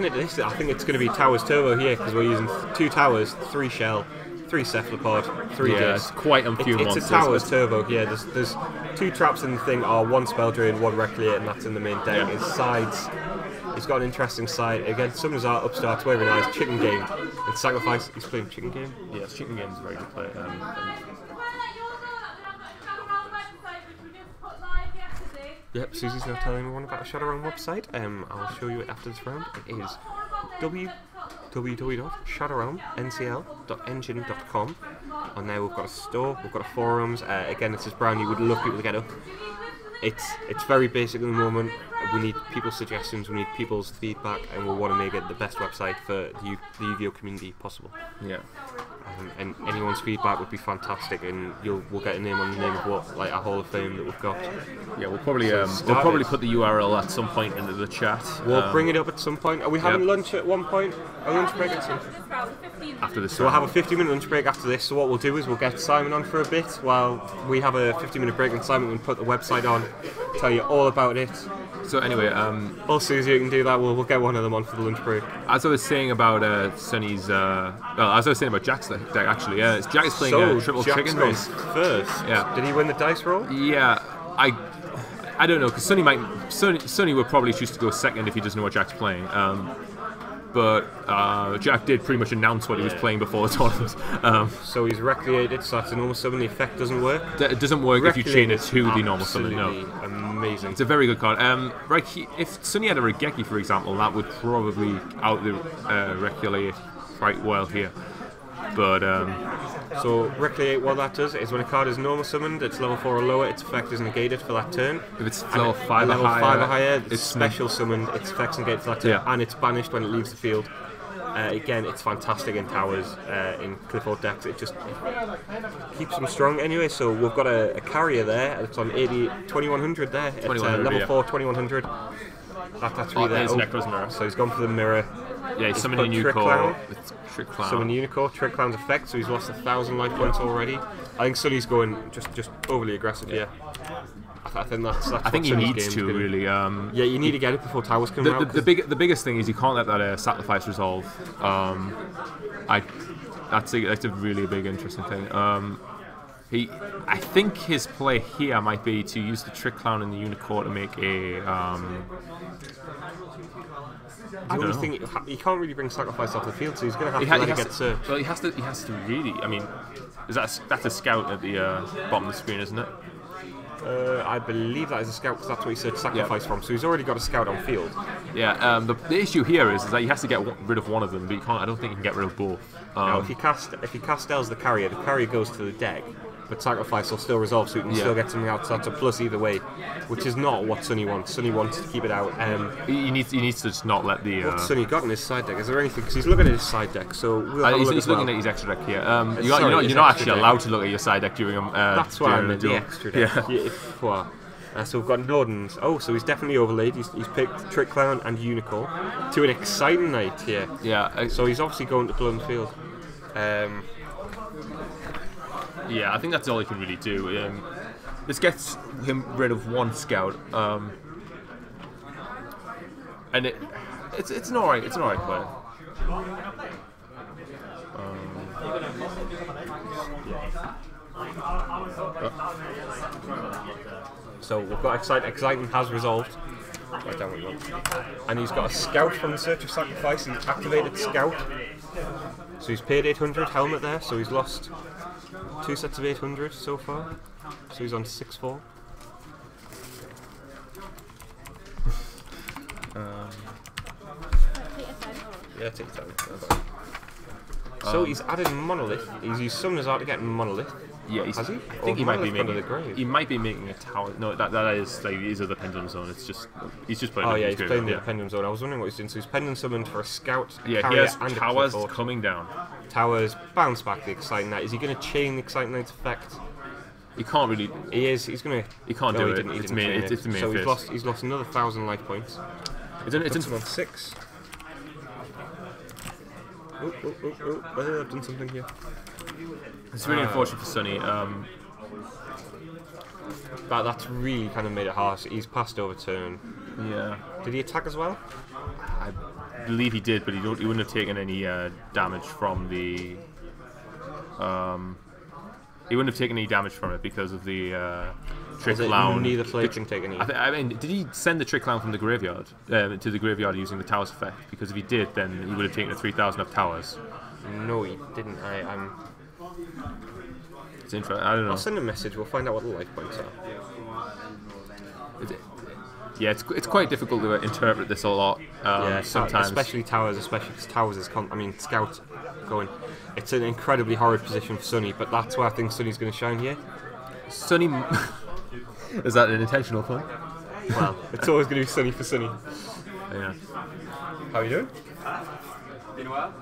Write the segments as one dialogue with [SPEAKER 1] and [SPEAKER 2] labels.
[SPEAKER 1] looking at this, I think it's going to be Towers Turbo here because we're using 2 Towers, 3 Shell, 3 Cephalopod, 3
[SPEAKER 2] Yeah,
[SPEAKER 1] Disc.
[SPEAKER 2] it's quite a few monsters.
[SPEAKER 1] It's a Towers Turbo, yeah. There's 2 traps in the thing, are 1 Spell Drain, 1 Recreate, and that's in the main deck. His sides, he's got an interesting side. Again, Summoners Art, Upstarts, very nice. Chicken Game, and Sacrifice. He's playing Chicken Game.
[SPEAKER 2] Yes, Chicken Game is a very good play.
[SPEAKER 1] Yep, Susie's now telling everyone about the Shadowrun website. I'll show you it after this round. It is www.shadowrunncl.engine.com. On there we've got a store, we've got a forums. Again, this is brand new, we'd love people to get up. It's very basic at the moment. We need people's suggestions, we need people's feedback, and we want to make it the best website for the Yu-Gi-Oh community possible.
[SPEAKER 2] Yeah.
[SPEAKER 1] And anyone's feedback would be fantastic, and we'll get a name on the name of what, like, a Hall of Fame that we've got.
[SPEAKER 2] Yeah, we'll probably put the URL at some point into the chat.
[SPEAKER 1] We'll bring it up at some point. Are we having lunch at one point? A lunch break at some?
[SPEAKER 2] After this.
[SPEAKER 1] So we'll have a 50-minute lunch break after this. So what we'll do is we'll get Simon on for a bit while we have a 50-minute break, and Simon can put the website on, tell you all about it.
[SPEAKER 2] So anyway,
[SPEAKER 1] also, as you can do that, we'll get one of them on for the lunch break.
[SPEAKER 2] As I was saying about Sonny's, as I was saying about Jack's deck, actually, Jack is playing triple
[SPEAKER 1] Jack's
[SPEAKER 2] chicken
[SPEAKER 1] gone
[SPEAKER 2] race
[SPEAKER 1] first.
[SPEAKER 2] Yeah.
[SPEAKER 1] Did he win the dice roll?
[SPEAKER 2] Yeah, I don't know, because Sonny would probably choose to go second if he doesn't know what Jack's playing. But Jack did pretty much announce what he was playing before the tournament.
[SPEAKER 1] So he's recreated, so that's a normal summon. The effect doesn't work.
[SPEAKER 2] It doesn't work if you chain it to the normal summon. No,
[SPEAKER 1] amazing.
[SPEAKER 2] It's a very good card. If Sonny had a Regeki, for example, that would probably out the Recreate quite well here. But
[SPEAKER 1] so Recreate, what that does is when a card is normal summoned, it's level 4 or lower, its effect is negated for that turn.
[SPEAKER 2] If it's level 5 or
[SPEAKER 1] higher, it's special summoned, its effect's negated for that turn, and it's banished when it leaves the field. Again, it's fantastic in Towers, in Qliphort decks. It just keeps them strong anyway. So we've got a carrier there. It's on 2100 there. It's level 4, 2100. That's really there.
[SPEAKER 2] Nekroz mirror.
[SPEAKER 1] So he's gone for the mirror.
[SPEAKER 2] Yeah, he's summoning Unicorn. Trick Clown.
[SPEAKER 1] Summon Unicorn, Trick Clown's effect, so he's lost 1,000 life points already. I think Sonny's going just overly aggressive here. I think that's
[SPEAKER 2] I think he needs to really.
[SPEAKER 1] Yeah, you need to get it before Towers come out.
[SPEAKER 2] The biggest thing is you can't let that sacrifice resolve. That's a really big interesting thing. I think his play here might be to use the Trick Clown and the Unicorn to make a.
[SPEAKER 1] The only thing he can't really bring sacrifice off the field, so he's going to have to let it get searched.
[SPEAKER 2] Well, he has to really. I mean, that's a scout at the bottom of the screen, isn't it?
[SPEAKER 1] I believe that is a scout because that's what he searched sacrifice from. So he's already got a scout on field.
[SPEAKER 2] Yeah. The issue here is that he has to get rid of one of them, but he can't. I don't think he can get rid of both.
[SPEAKER 1] Now, if he castels the carrier goes to the deck. But sacrifice will still resolve, so he can still get something out. So that's a plus either way, which is not what Sonny wants. Sonny wants to keep it out.
[SPEAKER 2] He needs to just not let the.
[SPEAKER 1] What's Sonny got in his side deck? Is there anything? Because he's looking at his side deck. So
[SPEAKER 2] he's looking at his extra deck here. You're not actually allowed to look at your side deck during.
[SPEAKER 1] That's why I meant the extra deck. Yeah. So we've got Nordens. Oh, so he's definitely overlaid. He's picked Trick Clown and Unicorn to an exciting night here.
[SPEAKER 2] Yeah.
[SPEAKER 1] So he's obviously going to Blown Field.
[SPEAKER 2] Yeah, I think that's all he can really do. This gets him rid of one scout, and it's an alright play.
[SPEAKER 1] So we've got exciting has resolved. Right down we go. And he's got a scout from the Search of Sacrifice. He's activated scout. So he's paid 800 helmet there. So he's lost 2 sets of 800 so far. So he's on 6-4. Yeah, take your time. So he's added Monolith. He's used Summoner's Art to get Monolith.
[SPEAKER 2] Yeah,
[SPEAKER 1] has he?
[SPEAKER 2] I think he might be making
[SPEAKER 1] the grave.
[SPEAKER 2] He might be making a tower. No, that is like these are the Pendulum Zone. It's just he's just playing.
[SPEAKER 1] Oh yeah, he's playing the Pendulum Zone. I was wondering what he's doing. So he's Pendulum summoned for a scout.
[SPEAKER 2] Yeah, he has
[SPEAKER 1] and
[SPEAKER 2] towers coming down.
[SPEAKER 1] Towers bounce back the Exciting Knight. Is he going to chain the Exciting Knight's effect?
[SPEAKER 2] He can't really.
[SPEAKER 1] He is. He's going to.
[SPEAKER 2] He can't do it. It's the main
[SPEAKER 1] so
[SPEAKER 2] phase.
[SPEAKER 1] he's lost another 1,000 life points.
[SPEAKER 2] It's
[SPEAKER 1] on 6. Oh, I've done something here.
[SPEAKER 2] It's really unfortunate for Sonny.
[SPEAKER 1] That's really kind of made it harsh. He's passed over turn.
[SPEAKER 2] Yeah.
[SPEAKER 1] Did he attack as well?
[SPEAKER 2] believe he did, but he wouldn't have taken any damage from the. He wouldn't have taken any damage from it because of the trick clown.
[SPEAKER 1] Neither player can take any.
[SPEAKER 2] I mean, did he send the trick clown from the graveyard to the graveyard using the towers effect? Because if he did, then he would have taken a 3,000 of towers.
[SPEAKER 1] No, he didn't. I'm.
[SPEAKER 2] It's interesting. I don't know.
[SPEAKER 1] I'll send a message. We'll find out what the life points are.
[SPEAKER 2] Yeah, it's quite difficult to interpret this a lot. Sometimes,
[SPEAKER 1] especially towers, because towers is. I mean, scout going. It's an incredibly horrid position for Sonny, but that's where I think Sonny's going to shine here.
[SPEAKER 2] Sonny, is that an intentional pun?
[SPEAKER 1] Well, it's always going to be Sonny for Sonny.
[SPEAKER 2] Yeah.
[SPEAKER 1] How are you doing?
[SPEAKER 3] Been a while.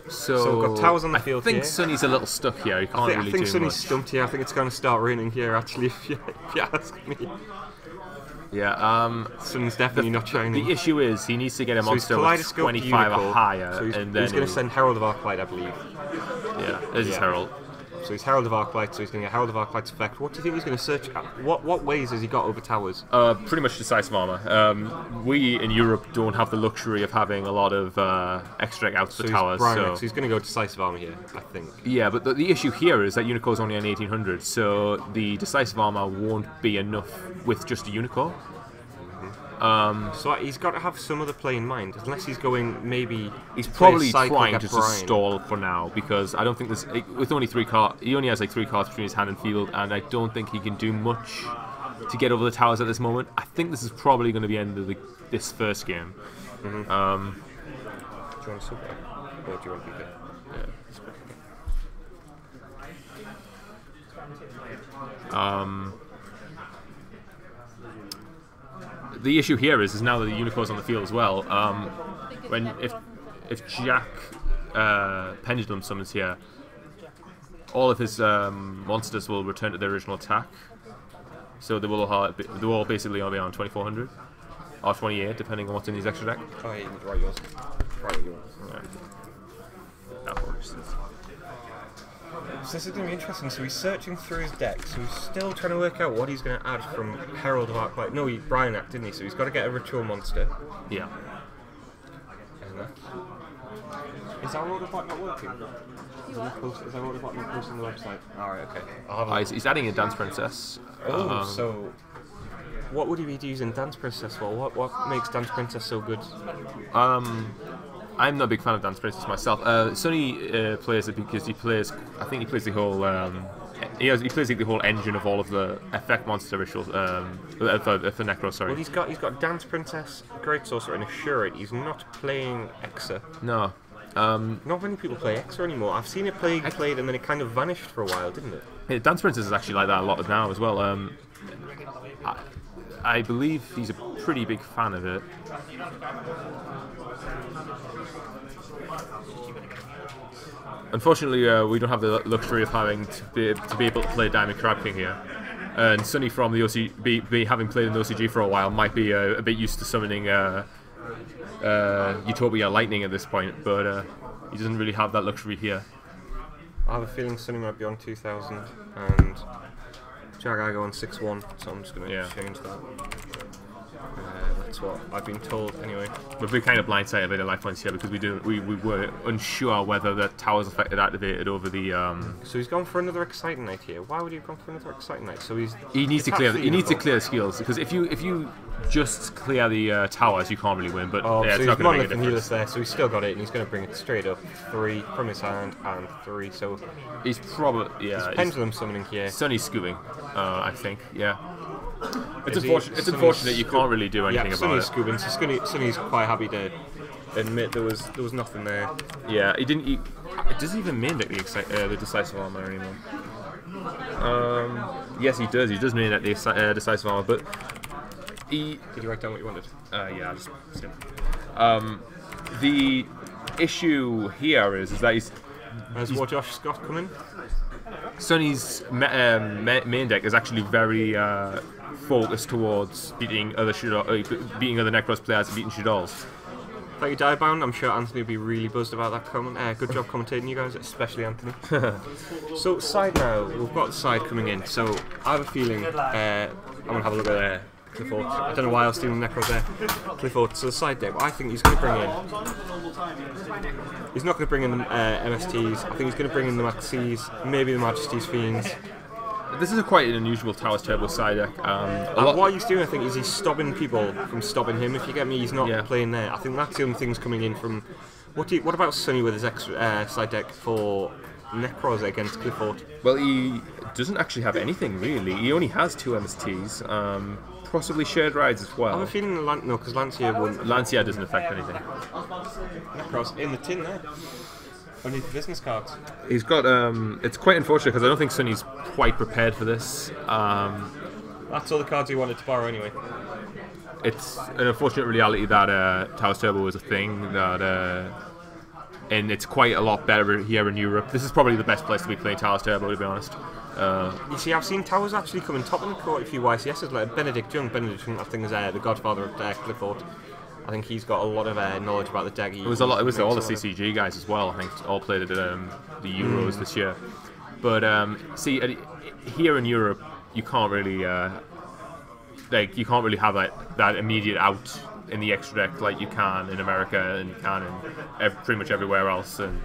[SPEAKER 1] So we've got towers on the field here.
[SPEAKER 2] I think Sonny's a little stuck here. He can't really do much.
[SPEAKER 1] I think Sonny's stumped here. I think it's going to start raining here, actually, if you ask me.
[SPEAKER 2] Yeah,
[SPEAKER 1] Sonny's definitely not shining.
[SPEAKER 2] The issue is he needs to get a monster with 25 or higher.
[SPEAKER 1] So he's
[SPEAKER 2] and
[SPEAKER 1] going to send Herald of Arclight, I believe.
[SPEAKER 2] Yeah, this is Herald.
[SPEAKER 1] So he's Herald of Arclight, so he's going to get Herald of Arclight's effect. What do you think he's going to search at? What ways has he got over towers?
[SPEAKER 2] Pretty much decisive armor. We in Europe don't have the luxury of having a lot of extra outs for towers.
[SPEAKER 1] So he's going to go decisive armor here, I think.
[SPEAKER 2] Yeah, but the issue here is that Unicorn's only on 1800, so the decisive armor won't be enough with just a Unicorn.
[SPEAKER 1] So he's got to have some other play in mind, unless he's going maybe.
[SPEAKER 2] He's probably trying to just stall for now because I don't think there's with only 3 cards. He only has like 3 cards between his hand and field, and I don't think he can do much to get over the towers at this moment. I think this is probably going to be the end of this first game.
[SPEAKER 1] Do you want to super or do you want to be good?
[SPEAKER 2] The issue here is now that the Unicorn's on the field as well. If Jack Pendulum summons here, all of his monsters will return to their original attack. So they will all basically be on 2400 or 28, depending on what's in his extra deck.
[SPEAKER 1] Oh, yeah, right yours. Right yours.
[SPEAKER 2] Yeah. That works.
[SPEAKER 1] So this is going to be interesting. So he's searching through his deck. So he's still trying to work out what he's going to add from Herald of Arclight. No, he Brian Act, didn't he? So he's got to get a ritual monster.
[SPEAKER 2] Yeah.
[SPEAKER 1] Is our order bot not working? Is our order bot not posting on the website? Alright, okay.
[SPEAKER 2] He's adding a Dance Princess.
[SPEAKER 1] So what would he be using Dance Princess for? What makes Dance Princess so good?
[SPEAKER 2] I'm not a big fan of Dance Princess myself. Sonny plays it because he plays. I think he plays the whole. He plays like the whole engine of all of the effect monster rituals. For Nekroz, sorry.
[SPEAKER 1] Well, he's got Dance Princess, Great Sorcerer, and Assurate. He's not playing Exa.
[SPEAKER 2] No.
[SPEAKER 1] Not many people play Exa anymore. I've seen it played, and then it kind of vanished for a while, didn't it?
[SPEAKER 2] Yeah, Dance Princess is actually like that a lot now as well. I believe he's a pretty big fan of it. Unfortunately, we don't have the luxury of having to be able to play Diamond Crab King here. And Sonny from the OCG, having played in the OCG for a while, might be a bit used to summoning Utopia Lightning at this point, but he doesn't really have that luxury here.
[SPEAKER 1] I have a feeling Sonny might be on 2000 and Yu-G-iOh on 6-1, so I'm just going to change that. That's what I've been told anyway.
[SPEAKER 2] We've been kind of blindsided by the life points here because we were unsure whether the towers effect activated over the.
[SPEAKER 1] So he's gone for another Exciting Knight here. Why would he have gone for another Exciting Knight? So
[SPEAKER 2] he needs to clear the skills because if you just clear the towers, you can't really win. But
[SPEAKER 1] so
[SPEAKER 2] it's
[SPEAKER 1] he's
[SPEAKER 2] not going to make a
[SPEAKER 1] Monolith
[SPEAKER 2] difference.
[SPEAKER 1] there, so he's still got it, and he's going to bring it straight up 3 from his hand and 3. So
[SPEAKER 2] he's probably
[SPEAKER 1] he's pendulum summoning here.
[SPEAKER 2] Sonny's scooping, I think. Yeah. It's unfortunate you can't really do anything about it.
[SPEAKER 1] Scooping, so Sonny's quite happy to admit there was nothing there.
[SPEAKER 2] Yeah, he didn't. Does he even main deck the decisive armor anymore? Yes, he does. He does main deck the decisive armor, but he.
[SPEAKER 1] Did you write down what you wanted?
[SPEAKER 2] Yeah, I just skipped. The issue here is that he's
[SPEAKER 1] what Josh Scott coming.
[SPEAKER 2] Sonny's main deck is actually very focused towards beating other Nekroz players and beating Shadolls.
[SPEAKER 1] Thank you, Diebound. I'm sure Anthony will be really buzzed about that comment. Good job commentating, you guys, especially Anthony. So, side now. We've got the side coming in. So, I have a feeling I'm going to have a look at Qliphort. I don't know why I was doing Nekroz there. Qliphort. So the side deck, I think he's going to bring in. He's not going to bring in the MSTs. I think he's going to bring in the Maxis, maybe the Majesty's Fiends.
[SPEAKER 2] This is quite an unusual Towers Turbo side deck.
[SPEAKER 1] What he's doing, I think, is he's stopping people from stopping him. If you get me, he's not playing there. I think that's the only things coming in from. What about Sonny with his extra side deck for Nekroz against Qliphort?
[SPEAKER 2] Well, he doesn't actually have anything really. He only has 2 MSTs, possibly shared rides as well.
[SPEAKER 1] I have a feeling no, because Lancia wouldn't.
[SPEAKER 2] Lancia doesn't affect anything.
[SPEAKER 1] Nekroz in the tin there. Only the business cards.
[SPEAKER 2] He's got. It's quite unfortunate because I don't think Sonny's quite prepared for this.
[SPEAKER 1] That's all the cards he wanted to borrow anyway.
[SPEAKER 2] It's an unfortunate reality that Towers Turbo is a thing that. And it's quite a lot better here in Europe. This is probably the best place to be playing Towers Turbo, to be honest.
[SPEAKER 1] You see, I've seen Towers actually come in top in quite a few YCSs, like Benedict Young. Benedict Young, I think, is the godfather of Qliphort. I think he's got a lot of knowledge about the deck.
[SPEAKER 2] It was all the CCG guys as well. I think all played at the Euros this year. But see, here in Europe, you can't really have that immediate out in the extra deck like you can in America and you can in pretty much everywhere else, and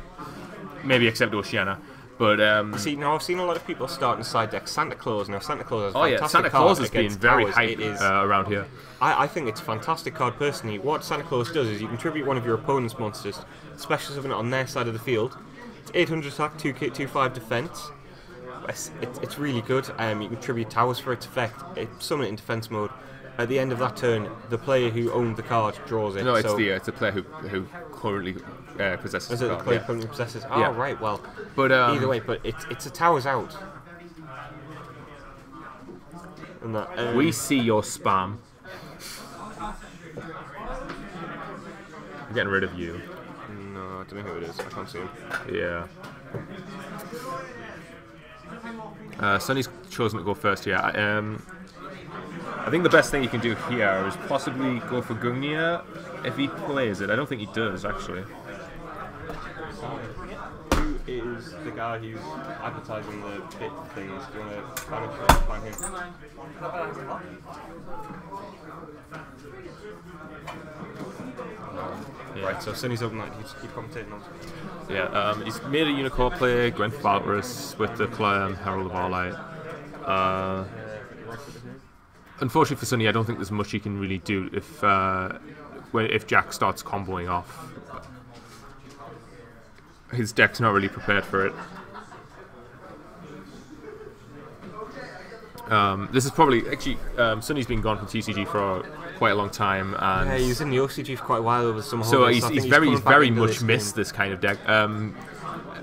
[SPEAKER 2] maybe except Oceania. But
[SPEAKER 1] see, now I've seen a lot of people starting side deck Santa Claus. Now Santa Claus is a fantastic
[SPEAKER 2] Santa Claus has been very
[SPEAKER 1] Towers.
[SPEAKER 2] hyped around here.
[SPEAKER 1] I think it's a fantastic card personally. What Santa Claus does is you contribute one of your opponent's monsters, special summon it on their side of the field. It's 800 attack, 2/5 defense. It's really good. You can contribute Towers for its effect. Summon it in defense mode. At the end of that turn, the player who owned the card draws it.
[SPEAKER 2] No, it's the player who currently possesses
[SPEAKER 1] is
[SPEAKER 2] the
[SPEAKER 1] it
[SPEAKER 2] card.
[SPEAKER 1] The player currently possesses? Oh,
[SPEAKER 2] yeah.
[SPEAKER 1] right, well.
[SPEAKER 2] But
[SPEAKER 1] either way, but it's a Towers out. And that,
[SPEAKER 2] we see your spam. I'm getting rid of you.
[SPEAKER 1] No, I don't know who it is. I can't see him.
[SPEAKER 2] Yeah. Sonny's chosen to go first here. I think the best thing he can do here is possibly go for Gungnir if he plays it. I don't think he does, actually.
[SPEAKER 1] Who is the guy who's advertising the bit things? Do you want to find him?
[SPEAKER 2] Yeah.
[SPEAKER 1] Right, so Sonny's open that. He's keep commentating on.
[SPEAKER 2] Yeah, he's made a Unicorn play, Gwent Valorous with the Herald of Arlight. Unfortunately for Sonny, I don't think there's much he can really do if Jack starts comboing off. His deck's not really prepared for it. This is probably Sonny's been gone from TCG for quite a long time, and
[SPEAKER 1] yeah, he was in the OCG for quite a while over some.
[SPEAKER 2] So he's very much missed this kind of deck.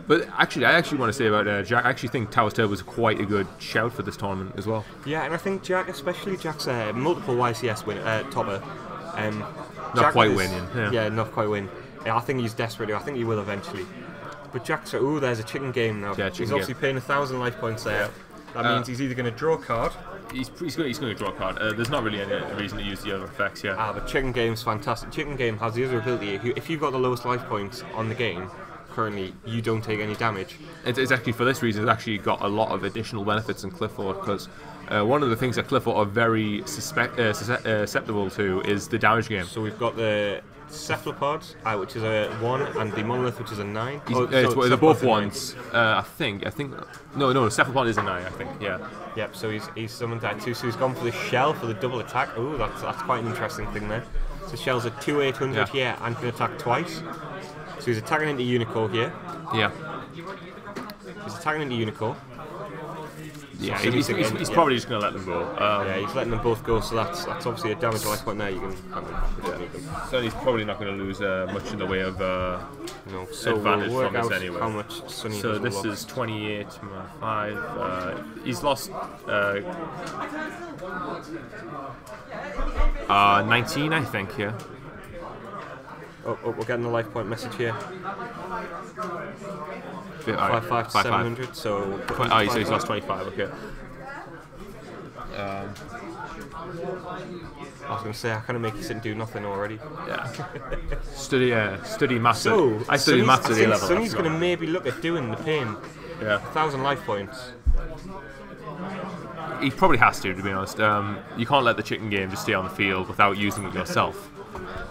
[SPEAKER 2] But actually, I want to say about Jack. I actually think Towers Turbo was quite a good shout for this tournament as well.
[SPEAKER 1] Yeah, and I think Jack, especially Jack's multiple YCS topper.
[SPEAKER 2] Not quite winning.
[SPEAKER 1] Yeah, not quite win. Yeah, I think he's desperate. I think he will eventually. But Jack's there's a chicken game now.
[SPEAKER 2] Yeah,
[SPEAKER 1] he's obviously paying 1,000 life points there. Yeah. That means he's either going to draw a card.
[SPEAKER 2] He's going to draw a card. There's not really any reason to use the other effects here.
[SPEAKER 1] But chicken game's fantastic. Chicken game has the other ability. If you've got the lowest life points on the game, currently you don't take any damage.
[SPEAKER 2] It's actually for this reason. It's actually got a lot of additional benefits in Qliphort, because one of the things that Qliphort are very susceptible to is the damage game.
[SPEAKER 1] So we've got the Cephalopod, which is a 1, and the Monolith, which is a 9.
[SPEAKER 2] They're both 1s. I think. No. Cephalopod is a 9. I think. Yeah.
[SPEAKER 1] Yep. So he's summoned that too. So he's gone for the shell for the double attack. Oh, that's quite an interesting thing there. So shell's a 2/800 here and can attack twice. So he's attacking into Unicorn here.
[SPEAKER 2] Yeah.
[SPEAKER 1] He's attacking into Unicorn.
[SPEAKER 2] Yeah, he's probably just going to let them go.
[SPEAKER 1] Yeah, he's letting them both go, so that's obviously a damage life point there. You can
[SPEAKER 2] So he's probably not going to lose much in the way of advantage
[SPEAKER 1] we'll
[SPEAKER 2] from this anyway.
[SPEAKER 1] How much Sonny
[SPEAKER 2] so this is 28 5. He's lost 19, I think. Yeah.
[SPEAKER 1] Oh, we're getting a life point message here. 5 to 700. So
[SPEAKER 2] he's lost 25. Okay.
[SPEAKER 1] I was going to say I kind of make you sit and do nothing already.
[SPEAKER 2] Yeah. study maths.
[SPEAKER 1] So
[SPEAKER 2] I studied maths at A level.
[SPEAKER 1] Sonny's going to maybe look at doing the pain.
[SPEAKER 2] Yeah.
[SPEAKER 1] 1,000 life points.
[SPEAKER 2] he probably has to be honest. You can't let the chicken game just stay on the field without using it yourself.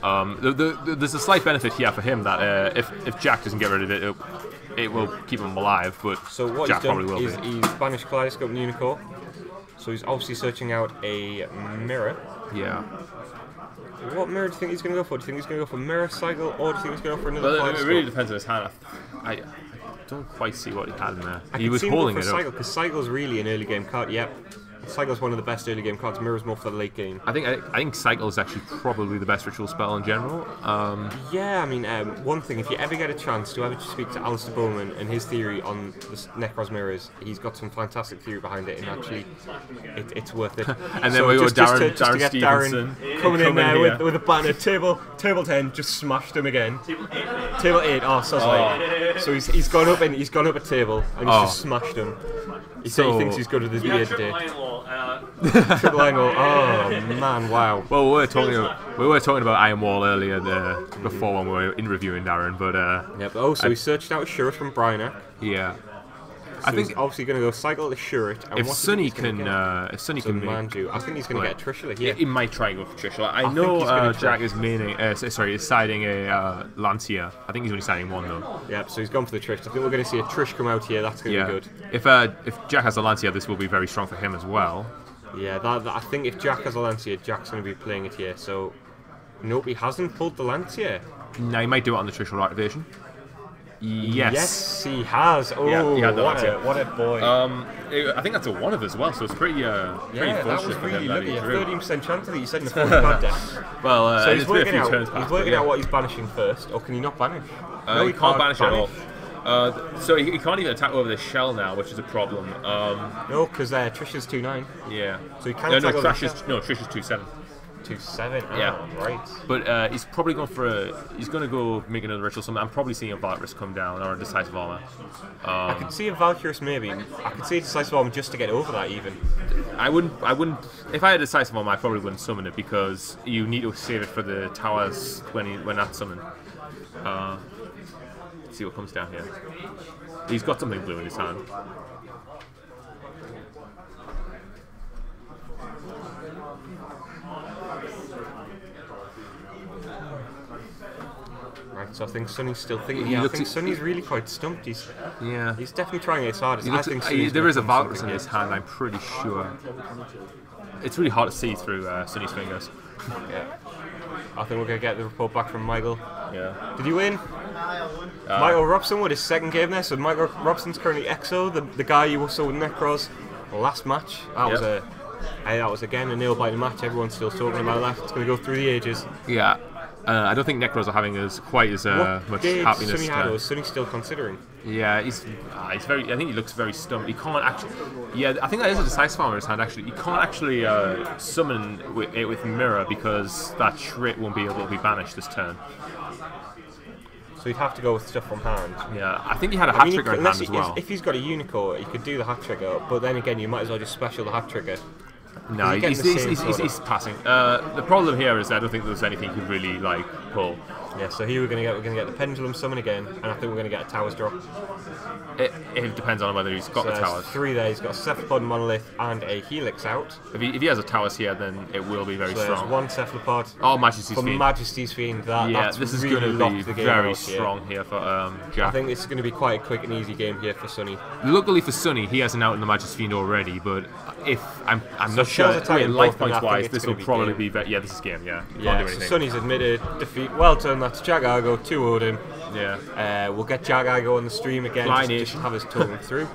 [SPEAKER 2] There's a slight benefit here for him that if Jack doesn't get rid of it, it will keep him alive. But
[SPEAKER 1] so what
[SPEAKER 2] Jack
[SPEAKER 1] he's done
[SPEAKER 2] probably will
[SPEAKER 1] is he's banished Kaleidoscope and Unicorn. So he's obviously searching out a mirror.
[SPEAKER 2] Yeah.
[SPEAKER 1] What mirror do you think he's going to go for? Do you think he's going to go for mirror cycle, or do you think he's going to go for another Kaleidoscope?
[SPEAKER 2] It really depends on his hand. I don't quite see what he had in there.
[SPEAKER 1] He was
[SPEAKER 2] holding it
[SPEAKER 1] cycle
[SPEAKER 2] up.
[SPEAKER 1] Because Cycle's really an early game card. Yep. Cycle's one of the best early game cards. Mirror's more for the late game.
[SPEAKER 2] I think Cycle is actually probably the best ritual spell in general.
[SPEAKER 1] Yeah, I mean, one thing, if you ever get a chance to ever speak to Alistair Bowman and his theory on the Nekroz mirrors, he's got some fantastic theory behind it, and actually, it's worth it.
[SPEAKER 2] And then we got Darren Stevenson
[SPEAKER 1] coming in there with a banner. Table 10 just smashed him again. Table 8. Oh, so sorry. So he's gone up a table and he's just smashed him. He thinks he's good with his beard today. Triple angle. Oh man, wow.
[SPEAKER 2] Well, we were talking about Iron Wall earlier before when we were interviewing Darren, but
[SPEAKER 1] yeah. So he searched out a Shuret from Brynac.
[SPEAKER 2] Yeah.
[SPEAKER 1] So I think he's obviously going to go cycle the Shuret. And
[SPEAKER 2] if Sonny can
[SPEAKER 1] Manju, I think he's going to get a Trishula here.
[SPEAKER 2] He might try and go for Trishula. I know Jack is siding a Lancia. I think he's only siding one though.
[SPEAKER 1] Yep. So he's gone for the Trish. I think we're going to see a Trish come out here. That's going to be good.
[SPEAKER 2] If Jack has a Lancia, this will be very strong for him as well.
[SPEAKER 1] Yeah. I think if Jack has a Lancia, Jack's going to be playing it here. So nope, he hasn't pulled the Lancia.
[SPEAKER 2] No, he might do it on the Trishula activation.
[SPEAKER 1] Yes, he has. Oh,
[SPEAKER 2] yeah, he had the
[SPEAKER 1] what a boy.
[SPEAKER 2] I think that's a 1 of as well, so it's pretty
[SPEAKER 1] that was really lucky. A 13% chance of it. You said in the 40 card deck.
[SPEAKER 2] Well,
[SPEAKER 1] so he's working out what he's banishing first, or can he not banish?
[SPEAKER 2] No, he can't banish at all. So he can't even attack over the shell now, which is a problem.
[SPEAKER 1] No, because Trish is 2-9.
[SPEAKER 2] Yeah.
[SPEAKER 1] So he can't attack over the shell.
[SPEAKER 2] Trish is 2-7.
[SPEAKER 1] 2-7.
[SPEAKER 2] Yeah,
[SPEAKER 1] right.
[SPEAKER 2] But he's probably going for he's going to go make another ritual summon. I'm probably seeing a Valkyrus come down or a Decisive Armor.
[SPEAKER 1] I could see a Valkyrus maybe. I could see a Decisive Armor just to get over that even.
[SPEAKER 2] I wouldn't. If I had a Decisive Armor, I probably wouldn't summon it because you need to save it for the towers when that's summoned. Let's see what comes down here. He's got something blue in his hand.
[SPEAKER 1] Right, so I think Sonny's still thinking. I think Sonny's really quite stumped. He's definitely trying his hardest.
[SPEAKER 2] There is a Valkyrus in his hand, I'm pretty sure. It's really hard to see through Sonny's fingers.
[SPEAKER 1] Yeah. I think we're going to get the report back from Michael.
[SPEAKER 2] Yeah.
[SPEAKER 1] Did you win? Michael Robson with his second game there. So Michael Robson's currently EXO, the guy you saw with Nekroz last match. That was again a nail-biting match. Everyone's still talking about that. It's going to go through the ages.
[SPEAKER 2] Yeah. I don't think Nekroz are having quite as much happiness.
[SPEAKER 1] Sonny had, or is Sonny still considering?
[SPEAKER 2] Yeah, he's very. I think he looks very stumped. He can't actually. Yeah, I think that is a Decisive Armor in his hand. Actually, he can't actually summon it with Mirror because that Shrit won't be able to be banished this turn.
[SPEAKER 1] So he'd have to go with stuff from hand.
[SPEAKER 2] Yeah, I think he had a hat trigger in hand as well.
[SPEAKER 1] If he's got a Unicorn, he could do the hat trigger. But then again, you might as well just special the hat trigger.
[SPEAKER 2] No, he's passing. The problem here is I don't think there's anything he could really pull.
[SPEAKER 1] Yeah, so here we're gonna get the Pendulum Summon again, and I think we're gonna get a Towers drop.
[SPEAKER 2] It depends on whether he's got the Towers.
[SPEAKER 1] 3 there. He's got a Cephalopod, Monolith, and a Helix out.
[SPEAKER 2] If he has a Towers here, then it will be very strong.
[SPEAKER 1] There's one Cephalopod.
[SPEAKER 2] Oh, Majesty's Fiend.
[SPEAKER 1] Majesty's Fiend.
[SPEAKER 2] This is
[SPEAKER 1] really
[SPEAKER 2] going to be very strong here for Jack.
[SPEAKER 1] I think it's going to be quite a quick and easy game here for Sonny.
[SPEAKER 2] Luckily for Sonny, he has an out in the Majesty's Fiend already, but if I'm not sure, life points wise, this will probably be better. Yeah, this is game. Yeah.
[SPEAKER 1] So Sonny's admitted defeat. Well done. That's Yu-G-iOh 2-0'd him.
[SPEAKER 2] Yeah.
[SPEAKER 1] We'll get Yu-G-iOh on the stream again. Just have his talking through.